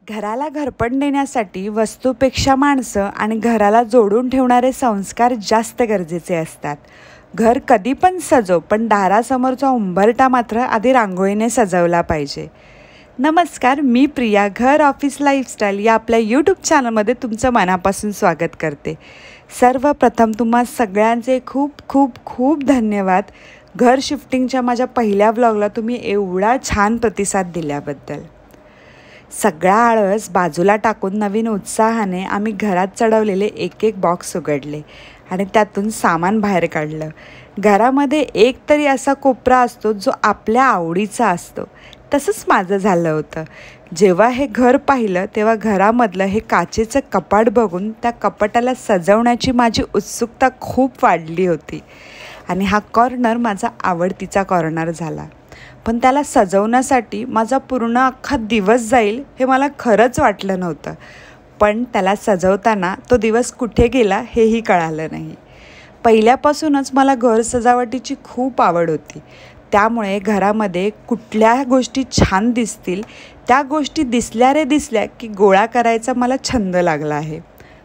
घराला घरपण देण्यासाठी वस्तूपेक्षा माणसं आणि घराला जोडून ठेवणारे संस्कार जास्त गरजेचे असतात. घर कधी पण सजव, पण दारासमोरचा उंबरठा मात्र आधी रांगोळीने सजवला पाहिजे. नमस्कार, मी प्रिया घर ऑफिस लाईफस्टाईल या आपल्या यूट्यूब चॅनलमध्ये तुमचं मनापासून स्वागत करते. सर्वप्रथम तुम्हा सगळ्यांचे खूप खूप खूप धन्यवाद. घर शिफ्टिंगच्या माझ्या पहिल्या व्लॉगला तुम्ही एवढा छान प्रतिसाद दिल्याबद्दल. सगळा आळस बाजूला टाकून नवीन उत्साहाने आम्ही घरात चढवलेले एक एक बॉक्स उघडले आणि त्यातून सामान बाहेर काढलं. घरामध्ये एक तरी असा कोपरा असतो जो आपल्या आवडीचा असतो. तसंच माझं झालं होतं. जेव्हा हे घर पाहिलं तेव्हा घरामधलं हे काचेचं कपाट बघून त्या कपाटाला सजवण्याची माझी उत्सुकता खूप वाढली होती आणि हा कॉर्नर माझा आवडतीचा कॉर्नर झाला. पण त्याला सजवण्यासाठी माझा पूर्ण अख्खा दिवस जाईल हे मला खरंच वाटलं नव्हतं. पण त्याला सजवताना तो दिवस कुठे गेला हेही कळालं नाही. पहिल्यापासूनच मला घर सजावटीची खूप आवड होती. त्यामुळे घरामध्ये कुठल्या गोष्टी छान दिसतील त्या गोष्टी दिसल्या की गोळा करायचा मला छंद लागला आहे.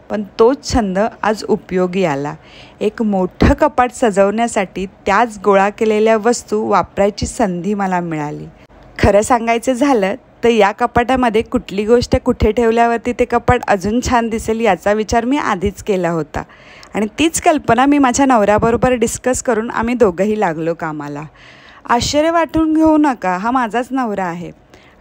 पण तोच छंद आज उपयोगी आला. एक मोठं कपाट सजवण्यासाठी त्याच गोळा केलेल्या वस्तू वापरायची संधी मला मिळाली. खरं सांगायचं झालं तर या कपाटामध्ये कुठली गोष्ट कुठे ठेवल्यावरती ते कपाट अजून छान दिसेल याचा विचार मी आधीच केला होता आणि तीच कल्पना मी माझ्या नवऱ्याबरोबर डिस्कस करून आम्ही दोघंही लागलो कामाला. आश्चर्य वाटून घेऊ नका, हा माझाच नवरा आहे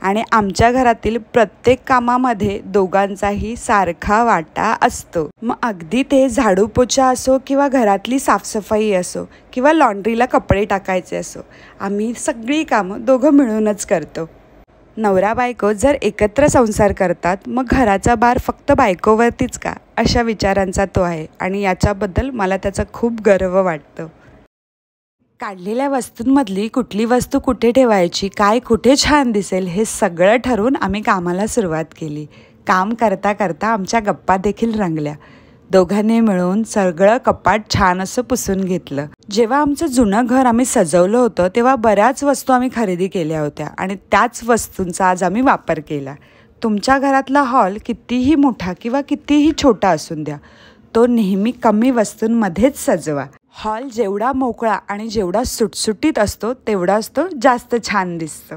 आणि आमच्या घरातील प्रत्येक कामामध्ये दोघांचाही सारखा वाटा असतो. मग अगदी ते झाडू पोछा असो किंवा घरातली साफसफाई असो किंवा लॉन्ड्रीला कपडे टाकायचे असो, आम्ही सगळी कामं दोघं मिळूनच करतो. नवरा बायको जर एकत्र संसार करतात मग घराचा भार फक्त बायकोवरतीच का, अशा विचारांचा तो आहे आणि याच्याबद्दल मला त्याचा खूप गर्व वाटतं. काढलेल्या वस्तूंमधली कुठली वस्तू कुठे ठेवायची, काय कुठे छान दिसेल हे सगळं ठरवून आम्ही कामाला सुरुवात केली. काम करता करता आमच्या गप्पा देखील रंगल्या. दोघांनी मिळून सगळं कपाट छान असं पुसून घेतलं. जेव्हा आमचं जुनं घर आम्ही सजवलं होतं तेव्हा बऱ्याच वस्तू आम्ही खरेदी केल्या होत्या आणि त्याच वस्तूंचा आज आम्ही वापर केला. तुमच्या घरातला हॉल कितीही मोठा किंवा कितीही छोटा असून द्या, तो नेहमी कमी वस्तूंमध्येच सजवा. हॉल जेवढा मोकळा आणि जेवढा सुटसुटीत असतो तेवढाच तो जास्त छान दिसतो.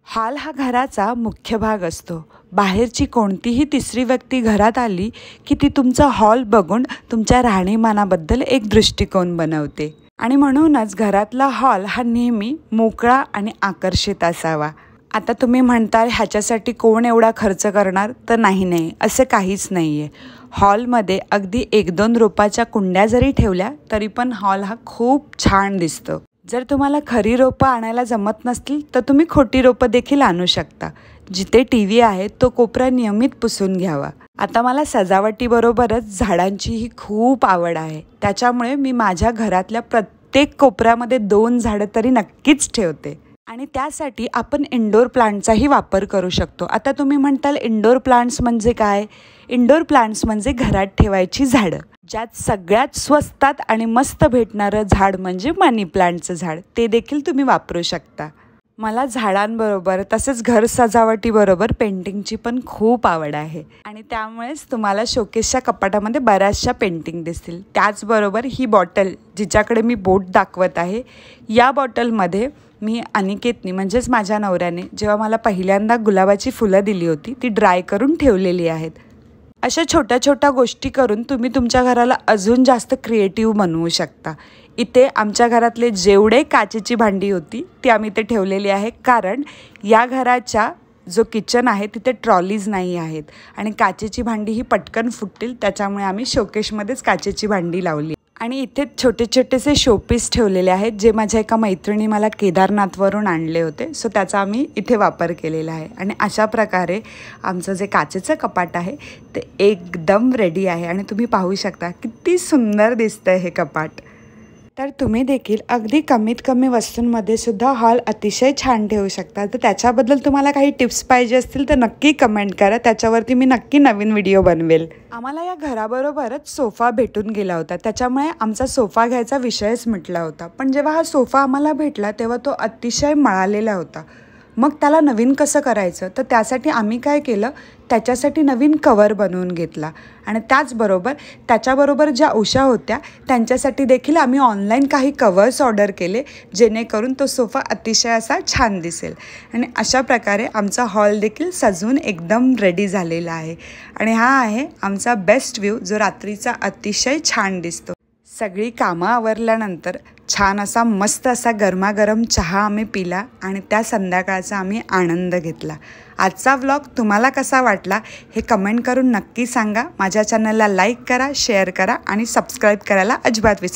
हॉल हा घराचा मुख्य भाग असतो. बाहेरची कोणतीही तिसरी व्यक्ती घरात आली की ती तुमचा हॉल बघून तुमच्या राहणीमानाबद्दल एक दृष्टिकोन बनवते आणि म्हणूनच घरातला हॉल हा नेहमी मोकळा आणि आकर्षित असावा. आता तुम्ही म्हणताल ह्याच्यासाठी कोण एवढा खर्च करणार, तर नाही, असं काहीच नाही आहे. हॉलमध्ये अगदी 1-2 रोपाच्या कुंड्या जरी ठेवल्या तरी पण हॉल हा खूप छान दिसतो. जर तुम्हाला खरी रोपं आणायला जमत नसतील तर तुम्ही खोटी रोपं देखील आणू शकता. जिथे टीव्ही आहे तो कोपरा नियमित पुसून घ्यावा. आता मला सजावटीबरोबरच झाडांचीही खूप आवड आहे. त्याच्यामुळे मी माझ्या घरातल्या प्रत्येक कोपऱ्यामध्ये 2 झाडं तरी नक्कीच ठेवते आणि त्यासाठी आपण इंडोर प्लांटचाही वापर करू शकतो. आता तुम्ही म्हणताल इंडोर प्लांट्स म्हणजे काय? इंडोर प्लांट्स म्हणजे घरात ठेवायची झाडं. ज्यात सगळ्यात स्वस्तात आणि मस्त भेटणारं झाड म्हणजे मनी प्लांटचं झाड. ते देखील तुम्ही वापरू शकता. मला झाडांबरोबर तसेच घर सजावटीबरोबर पेंटिंगची पण खूप आवड आहे आणि त्यामुळेच तुम्हाला शोकेसच्या कपाटामध्ये बऱ्याचशा पेंटिंग दिसतील. त्याचबरोबर ही बॉटल जिच्याकडे मी बोट दाखवत आहे, या बॉटलमध्ये मी अनिकेतनी म्हणजेच माझ्या नवऱ्याने जेव्हा मला पहिल्यांदा गुलाबाची फुलं दिली होती ती ड्राय करून ठेवलेली आहेत. अशा छोट्या छोट्या गोष्टी करून तुम्ही तुमच्या घराला अजून जास्त क्रिएटिव्ह बनवू शकता. इथे आमच्या घरातले जेवढे काचेची भांडी होती ती आम्ही इथे ठेवलेली आहे, कारण या घराच्या जो किचन आहे तिथे ट्रॉलीज नाही आहेत आणि काचेची भांडी ही पटकन फुटतील, त्याच्यामुळे आम्ही शोकेशमध्येच काचेची भांडी लावली. आणि इथे छोटे छोटेसे शोपीस ठेवलेले आहेत जे माझ्या एका मैत्रिणी मला केदारनाथवरून आणले होते. सो त्याचा आम्ही इथे वापर केलेला आहे आणि अशा प्रकारे आमचं जे काचेचं कपाट आहे ते एकदम रेडी आहे आणि तुम्ही पाहू शकता किती सुंदर दिसतं हे कपाट. तर तुम्ही देखील अगदी कमीत कमी वस्तूंमध्ये सुद्धा हॉल अतिशय छान ठेवू शकता. तर त्याच्याबद्दल तुम्हाला काही टिप्स पाहिजे असतील तर नक्की कमेंट करा, त्याच्यावरती मी नक्की नवीन व्हिडिओ बनवेल. आम्हाला या घराबरोबरच सोफा भेटून गेला होता, त्याच्यामुळे आमचा सोफा घ्यायचा विषयच मिटला होता. पण जेव्हा हा सोफा आम्हाला भेटला तेव्हा तो अतिशय मळालेला होता. मग त्याला नवीन कसं करायचं, तर त्यासाठी आम्ही काय केलं, त्याच्यासाठी नवीन कवर बनवून घेतला आणि त्याचबरोबर त्याच्याबरोबर ज्या उषा होत्या त्यांच्यासाठी देखील आम्ही ऑनलाईन काही कवर्स ऑर्डर केले, जेणेकरून तो सोफा अतिशय असा छान दिसेल. आणि अशा प्रकारे आमचा हॉल देखील सजवून एकदम रेडी झालेला आहे. आणि हा आहे आमचा बेस्ट व्ह्यू, जो रात्रीचा अतिशय छान दिसतो. सगळी कामं आवरल्यानंतर छान असा मस्त असा गरमागरम चहा आम्ही पिला आणि त्या संध्याकाळचा आम्ही आनंद घेतला. आजचा व्लॉग तुम्हाला कसा वाटला हे कमेंट करून नक्की सांगा. माझ्या चॅनलला लाईक करा, शेअर करा आणि सबस्क्राईब करायला अजिबात विसरू